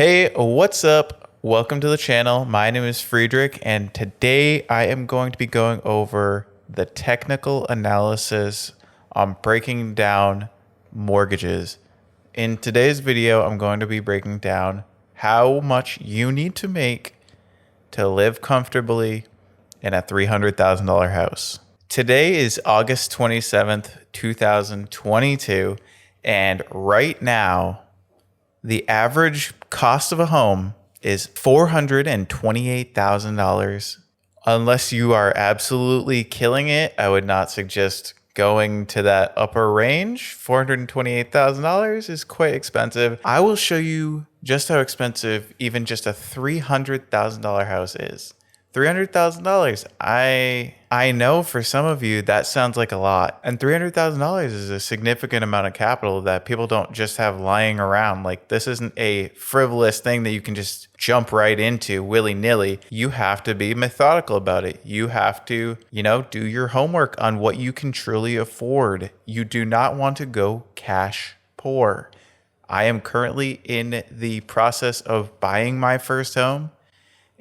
Hey, what's up? Welcome to the channel. My name is Friedrich, and today I am going to be going over the technical analysis on breaking down mortgages. In today's video, I'm going to be breaking down how much you need to make to live comfortably in a $300,000 house. Today is August 27th, 2022, and right now, the average cost of a home is $428,000. Unless you are absolutely killing it, I would not suggest going to that upper range. $428,000 is quite expensive. I will show you just how expensive even just a $300,000 house is. $300,000. I know for some of you that sounds like a lot. And $300,000 is a significant amount of capital that people don't just have lying around. Like, this isn't a frivolous thing that you can just jump right into willy-nilly. You have to be methodical about it. You have to, do your homework on what you can truly afford. You do not want to go cash poor. I am currently in the process of buying my first home.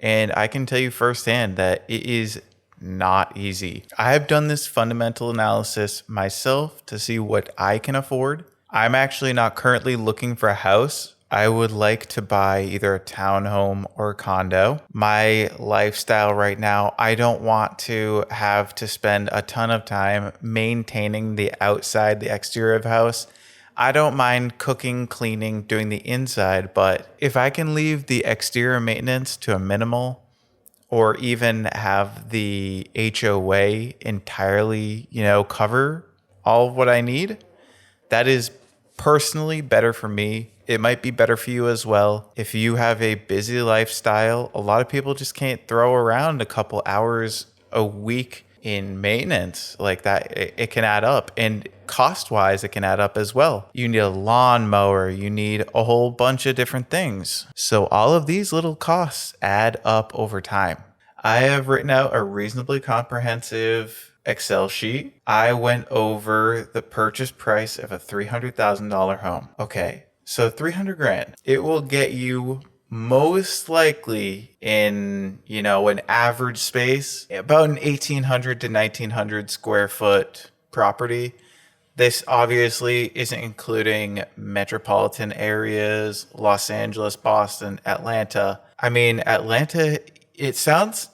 And I can tell you firsthand that it is not easy. I have done this fundamental analysis myself to see what I can afford. I'm actually not currently looking for a house. I would like to buy either a townhome or a condo. My lifestyle right now, I don't want to have to spend a ton of time maintaining the outside, the exterior of the house. I don't mind cooking, cleaning, doing the inside, but if I can leave the exterior maintenance to a minimal or even have the HOA entirely, cover all of what I need, that is personally better for me. It might be better for you as well. If you have a busy lifestyle, a lot of people just can't throw around a couple hours a week in maintenance like that. It can add up, and cost wise it can add up as well. You need a lawnmower, you need a whole bunch of different things, so all of these little costs add up over time. I have written out a reasonably comprehensive Excel sheet. I went over the purchase price of a $300,000 home. Okay, so 300 grand, it will get you most likely in, an average space, about an 1,800 to 1,900 square foot property. This obviously isn't including metropolitan areas, Los Angeles, Boston, Atlanta. I mean, Atlanta, it sounds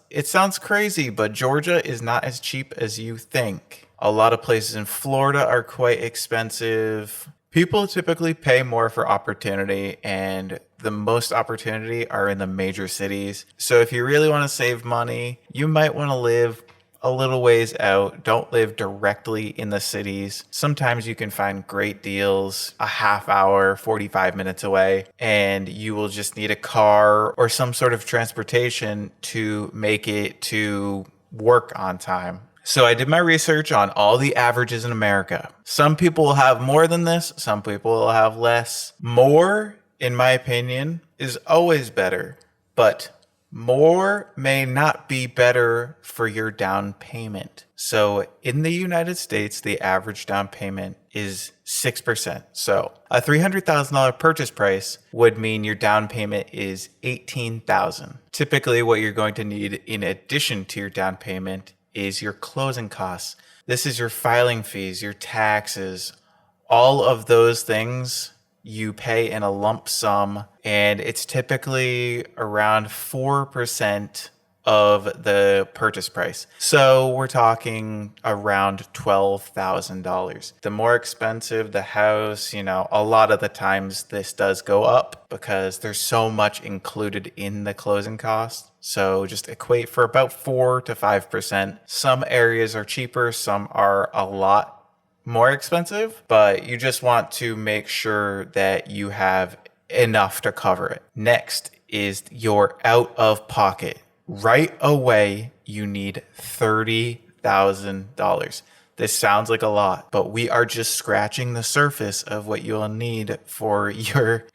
crazy, but Georgia is not as cheap as you think. A lot of places in Florida are quite expensive. People typically pay more for opportunity, and the most opportunity are in the major cities. So if you really want to save money, you might want to live a little ways out. Don't live directly in the cities. Sometimes you can find great deals a half hour, 45 minutes away, and you will just need a car or some sort of transportation to make it to work on time. So I did my research on all the averages in America. Some people will have more than this, some people will have less. More, in my opinion, is always better, but more may not be better for your down payment. So in the United States, the average down payment is 6%. So a $300,000 purchase price would mean your down payment is $18,000. Typically, what you're going to need in addition to your down payment is your closing costs. This is your filing fees, your taxes, all of those things you pay in a lump sum, and it's typically around 4% of the purchase price. So we're talking around $12,000. The more expensive the house, a lot of the times this does go up because there's so much included in the closing cost. So just equate for about 4 to 5%. Some areas are cheaper, some are a lot more expensive, but you just want to make sure that you have enough to cover it. Next is your out of pocket. Right away, you need $30,000. This sounds like a lot, but we are just scratching the surface of what you'll need for your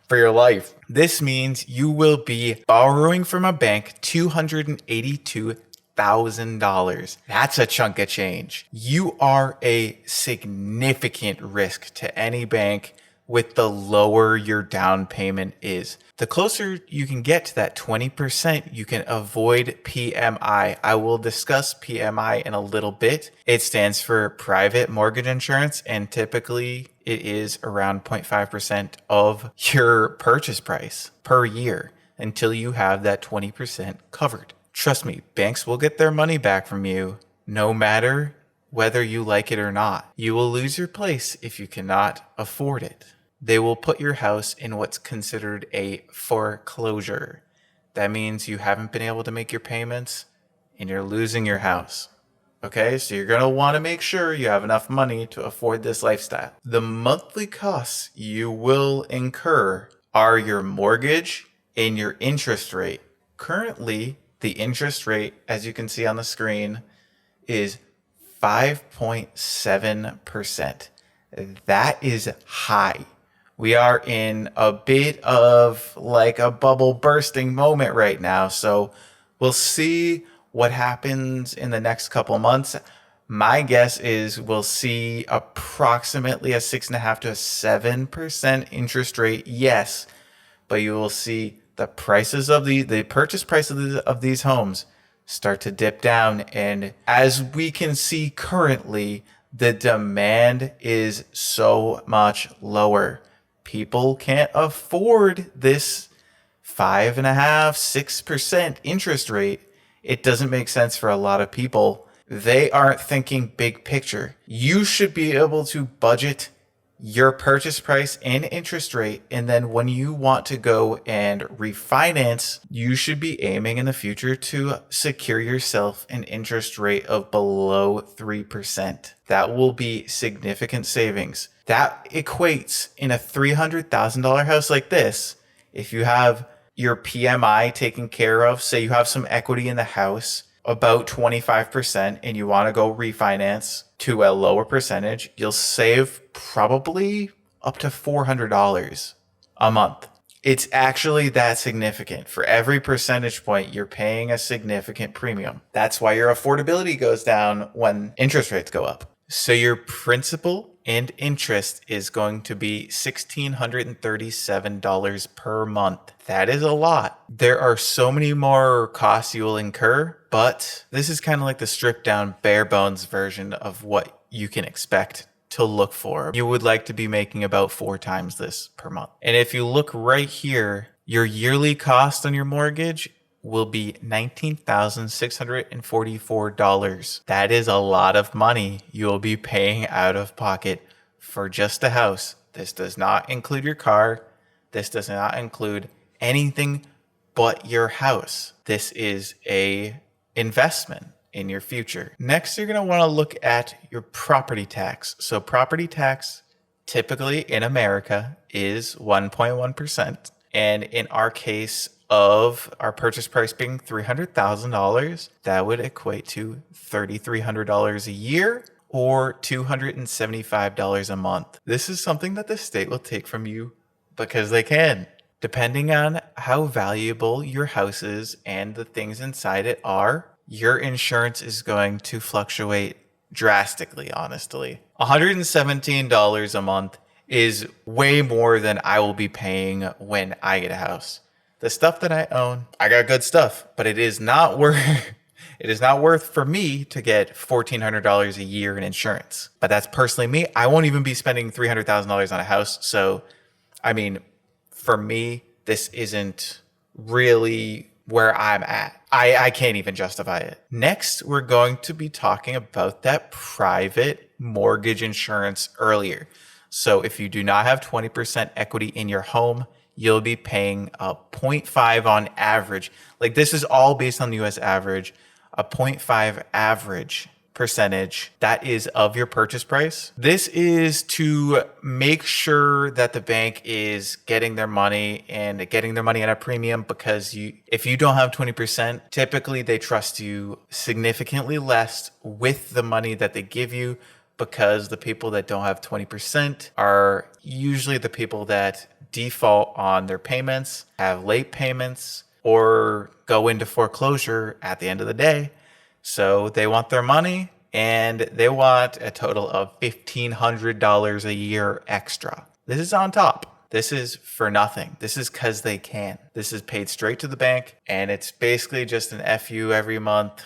for your life. This means you will be borrowing from a bank $282,000. That's a chunk of change. You are a significant risk to any bank with the lower your down payment is. The closer you can get to that 20%, you can avoid PMI. I will discuss PMI in a little bit. It stands for private mortgage insurance, and typically it is around 0.5% of your purchase price per year until you have that 20% covered. Trust me, banks will get their money back from you no matter whether you like it or not. You will lose your place if you cannot afford it. They will put your house in what's considered a foreclosure. That means you haven't been able to make your payments and you're losing your house. Okay, so you're going to want to make sure you have enough money to afford this lifestyle. The monthly costs you will incur are your mortgage and your interest rate. Currently, the interest rate, as you can see on the screen, is 5.7%. That is high. We are in a bit of like a bubble bursting moment right now. So we'll see what happens in the next couple months. My guess is we'll see approximately a 6.5 to 7% interest rate. Yes, but you will see the prices of the purchase price of these homes start to dip down. And as we can see currently, the demand is so much lower. People can't afford this 5.5, 6% interest rate. It doesn't make sense for a lot of people. They aren't thinking big picture. You should be able to budget your purchase price and interest rate. And then when you want to go and refinance, you should be aiming in the future to secure yourself an interest rate of below 3%. That will be significant savings. That equates in a $300,000 house like this. If you have your PMI taken care of, say you have some equity in the house, about 25%, and you want to go refinance to a lower percentage, you'll save probably up to $400 a month. It's actually that significant. For every percentage point, you're paying a significant premium. That's why your affordability goes down when interest rates go up. So your principal and interest is going to be $1,637 per month. That is a lot. There are so many more costs you will incur, but this is kind of like the stripped down bare bones version of what you can expect to look for. You would like to be making about 4 times this per month. And if you look right here, your yearly cost on your mortgage will be $19,644. That is a lot of money you will be paying out of pocket for just a house. This does not include your car. This does not include anything but your house. This is a investment in your future. Next, you're going to want to look at your property tax. So property tax typically in America is 1.1%. And in our case of our purchase price being $300,000, that would equate to $3,300 a year or $275 a month. This is something that the state will take from you because they can. Depending on how valuable your house is and the things inside it are, your insurance is going to fluctuate drastically, honestly. $117 a month is way more than I will be paying when I get a house. The stuff that I own, I got good stuff, but it is not worth for me to get $1,400 a year in insurance. But that's personally me. I won't even be spending $300,000 on a house. So, I mean, for me, this isn't really where I'm at. I can't even justify it. Next, we're going to be talking about that private mortgage insurance earlier. So if you do not have 20% equity in your home, you'll be paying a 0.5 on average. Like this is all based on the US average, a 0.5 average percentage that is of your purchase price. This is to make sure that the bank is getting their money and getting their money at a premium, because if you don't have 20%, typically they trust you significantly less with the money that they give you, because the people that don't have 20% are usually the people that default on their payments, have late payments, or go into foreclosure at the end of the day. So they want their money and they want a total of $1,500 a year extra. This is on top. This is for nothing. This is because they can. This is paid straight to the bank, and it's basically just an FU every month.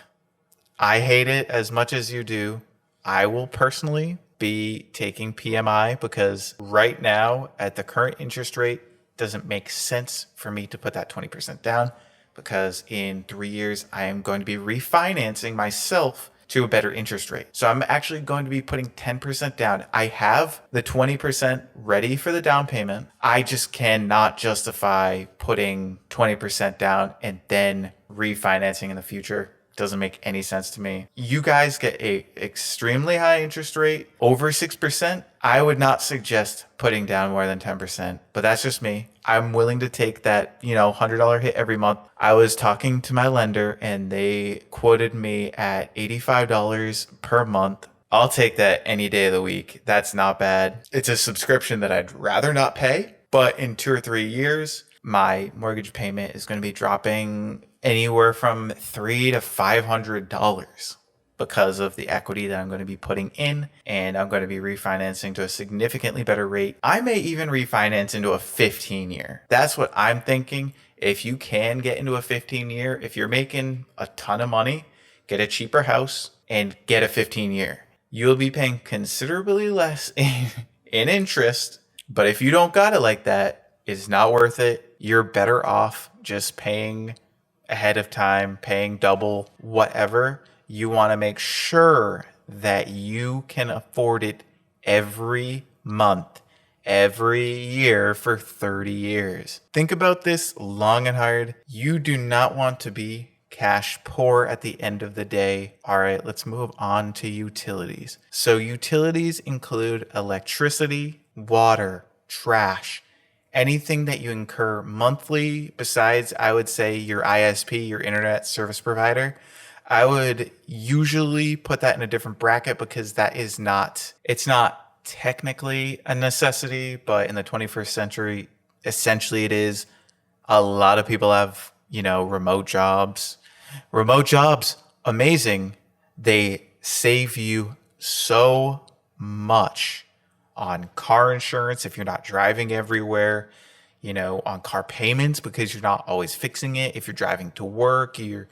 I hate it as much as you do. I will personally be taking PMI because right now, at the current interest rate, doesn't make sense for me to put that 20% down, because in 3 years, I am going to be refinancing myself to a better interest rate. So I'm actually going to be putting 10% down. I have the 20% ready for the down payment. I just cannot justify putting 20% down and then refinancing in the future. Doesn't make any sense to me. You guys get a extremely high interest rate, over 6%. I would not suggest putting down more than 10%, but that's just me. I'm willing to take that, $100 hit every month. I was talking to my lender and they quoted me at $85 per month. I'll take that any day of the week. That's not bad. It's a subscription that I'd rather not pay, but in 2 or 3 years, my mortgage payment is going to be dropping anywhere from $300 to $500 because of the equity that I'm going to be putting in, and I'm going to be refinancing to a significantly better rate. I may even refinance into a 15-year. That's what I'm thinking. If you can get into a 15-year, if you're making a ton of money, get a cheaper house and get a 15-year. You'll be paying considerably less in interest, but if you don't got it like that, it's not worth it. You're better off just paying ahead of time, paying double, whatever. You want to make sure that you can afford it every month, every year for 30 years. Think about this long and hard. You do not want to be cash poor at the end of the day. All right, let's move on to utilities. So utilities include electricity, water, trash, anything that you incur monthly besides, I would say, your ISP, your internet service provider. I would usually put that in a different bracket because it's not technically a necessity, but in the 21st century, essentially it is. A lot of people have, remote jobs. Remote jobs, amazing. They save you so much on car insurance if you're not driving everywhere, on car payments because you're not always fixing it. If you're driving to work, you're,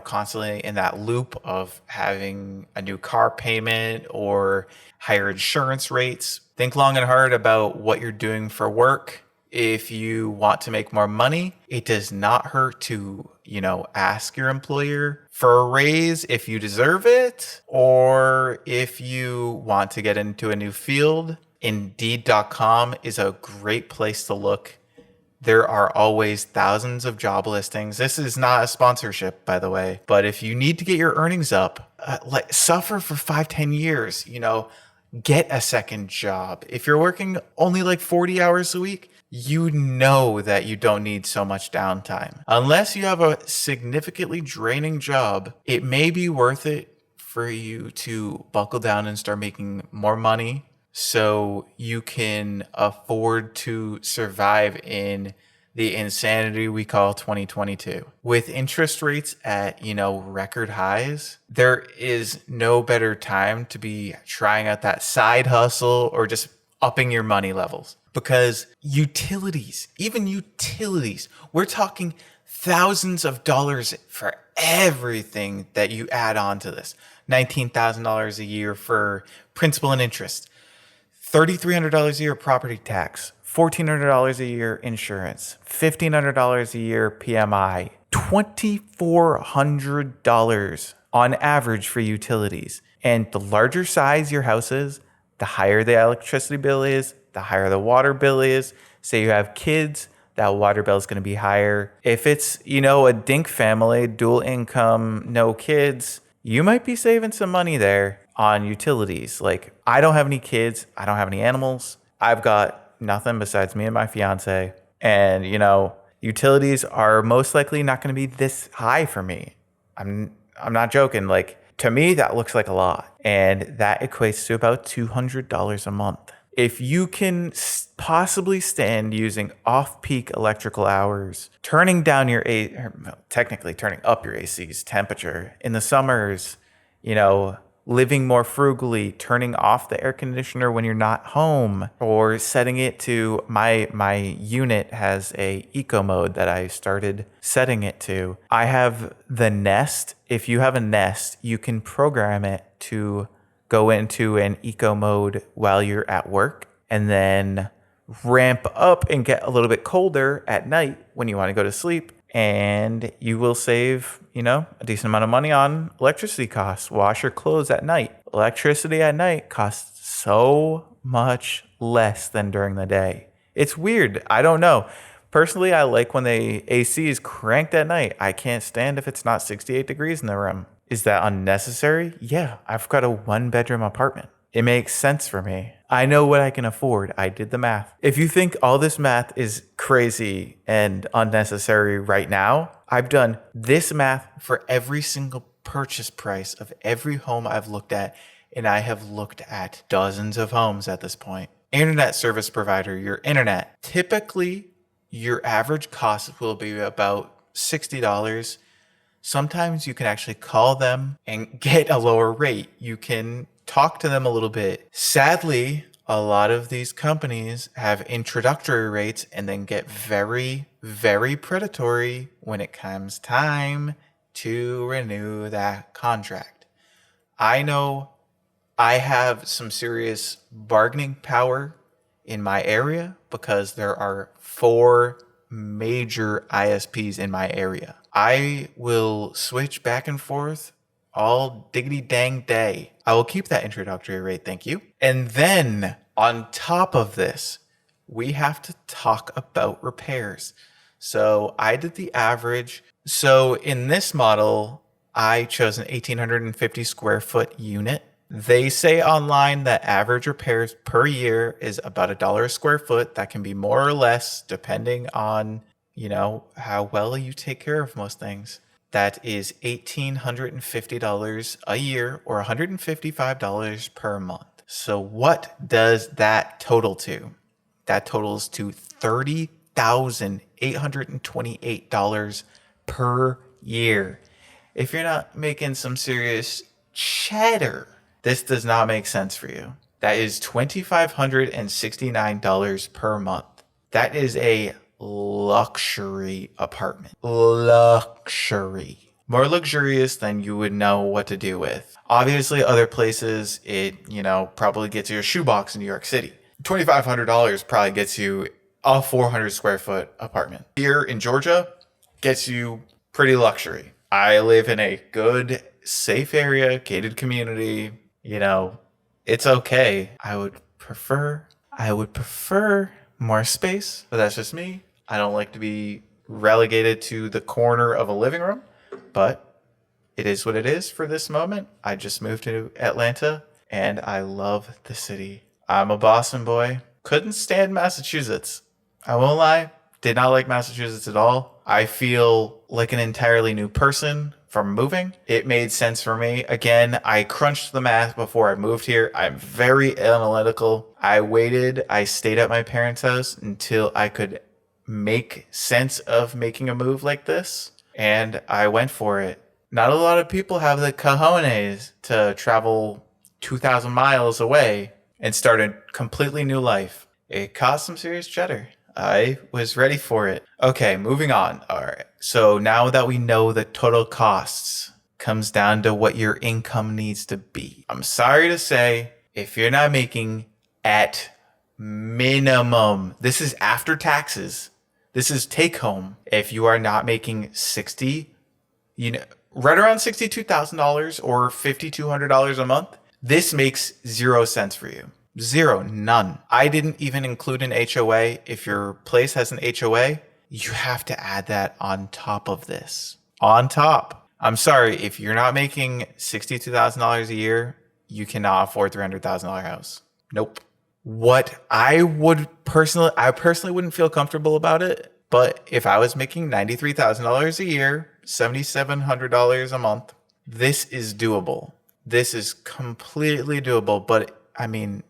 constantly in that loop of having a new car payment or higher insurance rates. Think long and hard about what you're doing for work. If you want to make more money, it does not hurt to, ask your employer for a raise if you deserve it, or if you want to get into a new field. Indeed.com is a great place to look. There are always thousands of job listings. This is not a sponsorship, by the way, but if you need to get your earnings up, suffer for 5-10 years, get a second job. If you're working only like 40 hours a week, you know that you don't need so much downtime. Unless you have a significantly draining job, it may be worth it for you to buckle down and start making more money so you can afford to survive in the insanity we call 2022. With interest rates at, record highs, there is no better time to be trying out that side hustle or just upping your money levels. Because even utilities, we're talking thousands of dollars for everything that you add on to this. $19,000 a year for principal and interest, $3,300 a year property tax, $1,400 a year insurance, $1,500 a year PMI, $2,400 on average for utilities. And the larger size your house is, the higher the electricity bill is, the higher the water bill is. Say you have kids, that water bill is going to be higher. If it's, a dink family, dual income, no kids, you might be saving some money there on utilities. Like, I don't have any kids. I don't have any animals. I've got nothing besides me and my fiance. And, utilities are most likely not going to be this high for me. I'm not joking. Like, to me, that looks like a lot. And that equates to about $200 a month. If you can possibly stand using off-peak electrical hours, turning down technically turning up your AC's temperature in the summers, living more frugally, turning off the air conditioner when you're not home, or setting it to my unit has a eco mode that I started setting it to. I have the Nest. If you have a Nest, you can program it to go into an eco mode while you're at work and then ramp up and get a little bit colder at night when you want to go to sleep. And you will save, a decent amount of money on electricity costs. Wash your clothes at night. Electricity at night costs so much less than during the day. It's weird. I don't know. Personally, I like when the AC is cranked at night. I can't stand if it's not 68 degrees in the room. Is that unnecessary? Yeah, I've got a 1-bedroom apartment. It makes sense for me. I know what I can afford. I did the math. If you think all this math is crazy and unnecessary right now, I've done this math for every single purchase price of every home I've looked at, and I have looked at dozens of homes at this point. Internet service provider, your internet. Typically, your average cost will be about $60. Sometimes you can actually call them and get a lower rate. You can talk to them a little bit. Sadly, a lot of these companies have introductory rates and then get very, very predatory when it comes time to renew that contract. I know I have some serious bargaining power in my area because there are 4 major ISPs in my area. I will switch back and forth all diggity dang day. I will keep that introductory rate, thank you. And then on top of this, we have to talk about repairs. So I did the average. So in this model, I chose an 1,850 square foot unit. They say online that average repairs per year is about $1 a square foot. That can be more or less depending on, how well you take care of most things. That is $1,850 a year or $155 per month. So what does that total to? That totals to $30,828 per year. If you're not making some serious cheddar, this does not make sense for you. That is $2,569 per month. That is a luxury apartment. Luxury. More luxurious than you would know what to do with. Obviously, other places, it, probably gets you a shoebox in New York City. $2,500 probably gets you a 400 square foot apartment. Here in Georgia, gets you pretty luxury. I live in a good, safe area, gated community. It's okay. I would prefer more space, but that's just me. I don't like to be relegated to the corner of a living room, but it is what it is for this moment. I just moved to Atlanta and I love the city. I'm a Boston boy. Couldn't stand Massachusetts. I won't lie. Did not like Massachusetts at all. I feel like an entirely new person from moving. It made sense for me. Again, I crunched the math before I moved here. I'm very analytical. I stayed at my parents' house until I could make sense of making a move like this, and I went for it. Not a lot of people have the cojones to travel 2,000 miles away and start a completely new life. It cost some serious cheddar. I was ready for it. Okay, moving on. All right. So now that we know the total costs, comes down to what your income needs to be. I'm sorry to say, if you're not making at minimum, this is after taxes, this is take home. If you are not making right around $62,000 or $5,200 a month, this makes 0 cents for you. Zero, none. I didn't even include an HOA. If your place has an HOA, you have to add that on top of this. On top. I'm sorry, if you're not making $62,000 a year, you cannot afford a $300,000 house. Nope. I personally wouldn't feel comfortable about it, but if I was making $93,000 a year, $7,700 a month, this is doable. This is completely doable, but I mean,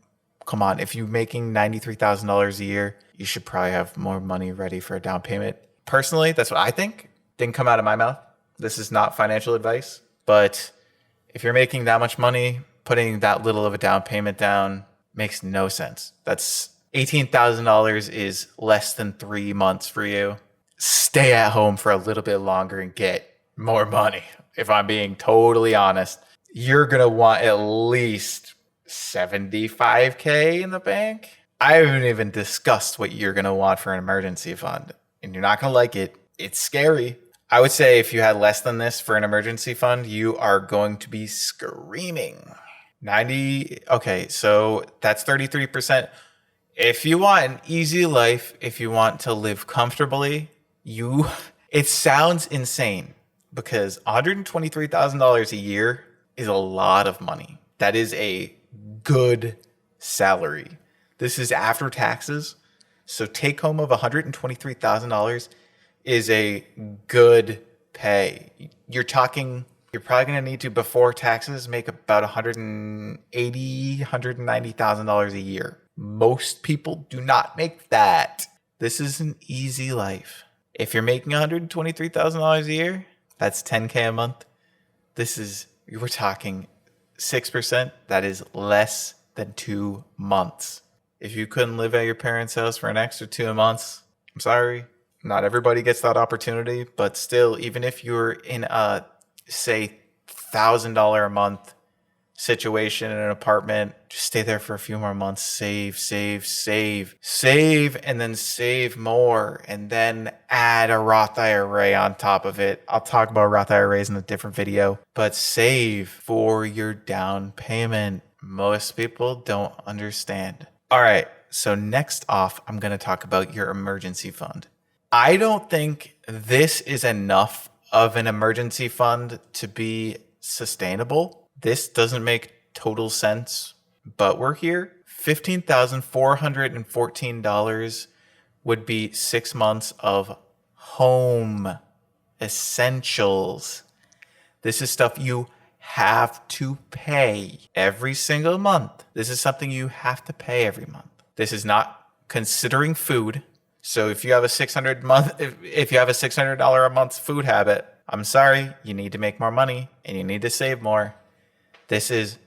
come on, if you're making $93,000 a year, you should probably have more money ready for a down payment. Personally, that's what I think. Didn't come out of my mouth. This is not financial advice, but If you're making that much money, putting that little of a down payment down makes no sense. That's $18,000 is less than 3 months for you. Stay at home for a little bit longer and get more money. If I'm being totally honest, you're going to want at least 75K in the bank. I haven't even discussed what you're going to want for an emergency fund, and you're not going to like it. It's scary. I would say if you had less than this for an emergency fund, you are going to be screaming. 90. Okay, so that's 33%. If you want an easy life, if you want to live comfortably, it sounds insane because $123,000 a year is a lot of money. That is a good salary. This is after taxes. So take home of $123,000 is a good pay. You're probably going to need to, before taxes, make about $190,000 a year. Most people do not make that. This is an easy life. If you're making $123,000 a year, that's $10K a month. We're talking 6%. That is less than 2 months. If you couldn't live at your parents' house for an extra 2 months, I'm sorry. Not everybody gets that opportunity, but still, even if you're in a, say, $1,000 a month situation in an apartment, just stay there for a few more months. Save, and then save more, and then add a Roth IRA on top of it. I'll talk about Roth IRAs in a different video, but save for your down payment. Most people don't understand. All right, so next off, I'm going to talk about your emergency fund. I don't think this is enough of an emergency fund to be sustainable. This doesn't make total sense, but we're here. $15,414 would be 6 months of home essentials. This is stuff you have to pay every single month. This is something you have to pay every month. This is not considering food. So if you have a $600 a month food habit, I'm sorry, you need to make more money and you need to save more. This is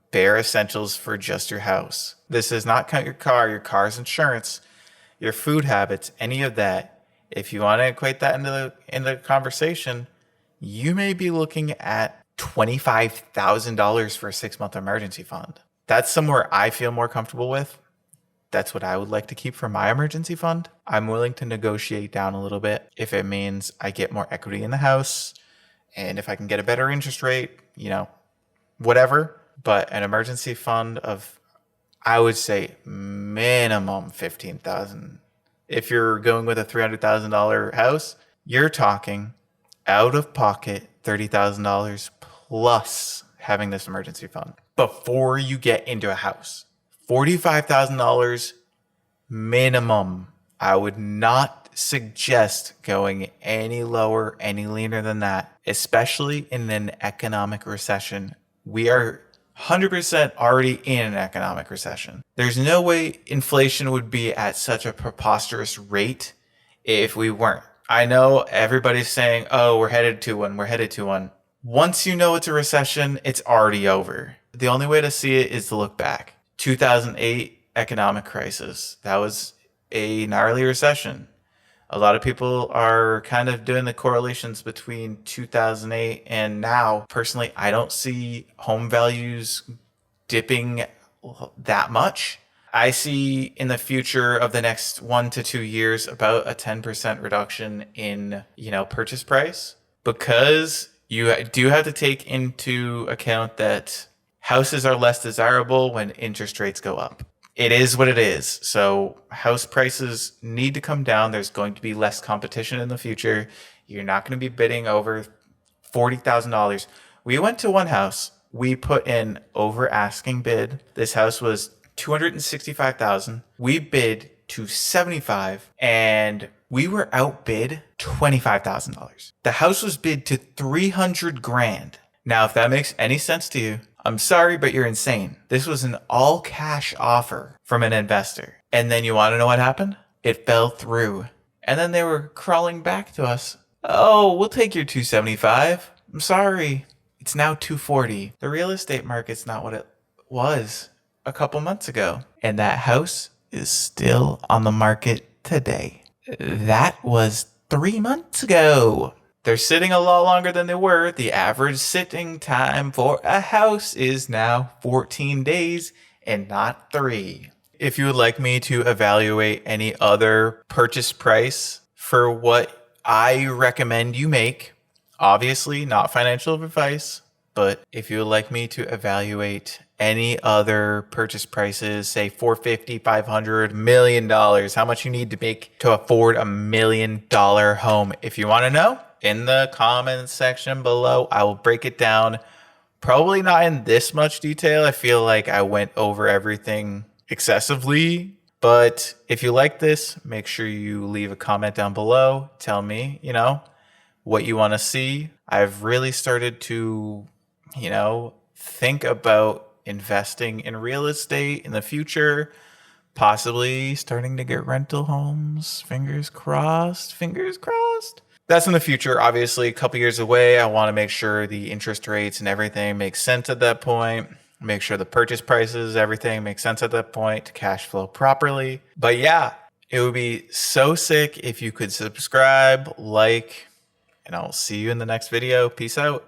bare essentials for just your house. This does not count your car's insurance, your food habits, any of that. If you want to equate that into the conversation, you may be looking at $25,000 for a 6-month emergency fund. That's somewhere I feel more comfortable with. That's what I would like to keep for my emergency fund. I'm willing to negotiate down a little bit if it means I get more equity in the house and if I can get a better interest rate, whatever. But an emergency fund of, I would say, minimum $15,000. If you're going with a $300,000 house, you're talking out of pocket $30,000 plus having this emergency fund before you get into a house. $45,000 minimum. I would not suggest going any lower, any leaner than that, especially in an economic recession. We are 100% already in an economic recession. There's no way inflation would be at such a preposterous rate if we weren't. I know everybody's saying, oh, we're headed to one. Once you know it's a recession, it's already over. The only way to see it is to look back. 2008 economic crisis. That was a gnarly recession. A lot of people are kind of doing the correlations between 2008 and now. Personally, I don't see home values dipping that much. I see in the future of the next 1 to 2 years about a 10% reduction in, purchase price, because you do have to take into account that houses are less desirable when interest rates go up. It is what it is. So house prices need to come down. There's going to be less competition in the future. You're not going to be bidding over $40,000. We went to one house. We put in over asking bid. This house was $265,000. We bid to $75,000 and we were outbid $25,000. The house was bid to $300,000. Now, if that makes any sense to you, I'm sorry, but you're insane. This was an all cash offer from an investor. And then you want to know what happened? It fell through. And then they were crawling back to us. Oh, we'll take your $275,000. I'm sorry. It's now 240. The real estate market's not what it was a couple months ago. And that house is still on the market today. That was 3 months ago. They're sitting a lot longer than they were. The average sitting time for a house is now 14 days and not 3. If you would like me to evaluate any other purchase price for what I recommend you make, obviously not financial advice, but if you would like me to evaluate any other purchase prices, say 450, 500, $1 million, how much you need to make to afford $1 million home. If you want to know, in the comments section below, I will break it down. Probably not in this much detail. I feel like I went over everything excessively. But if you like this, make sure you leave a comment down below. Tell me, what you want to see. I've really started to, think about investing in real estate in the future, possibly starting to get rental homes. Fingers crossed, fingers crossed. That's in the future, obviously, a couple years away. I want to make sure the interest rates and everything makes sense at that point. Make sure the purchase prices, everything makes sense at that point to cash flow properly. But yeah, it would be so sick if you could subscribe, like, and I'll see you in the next video. Peace out.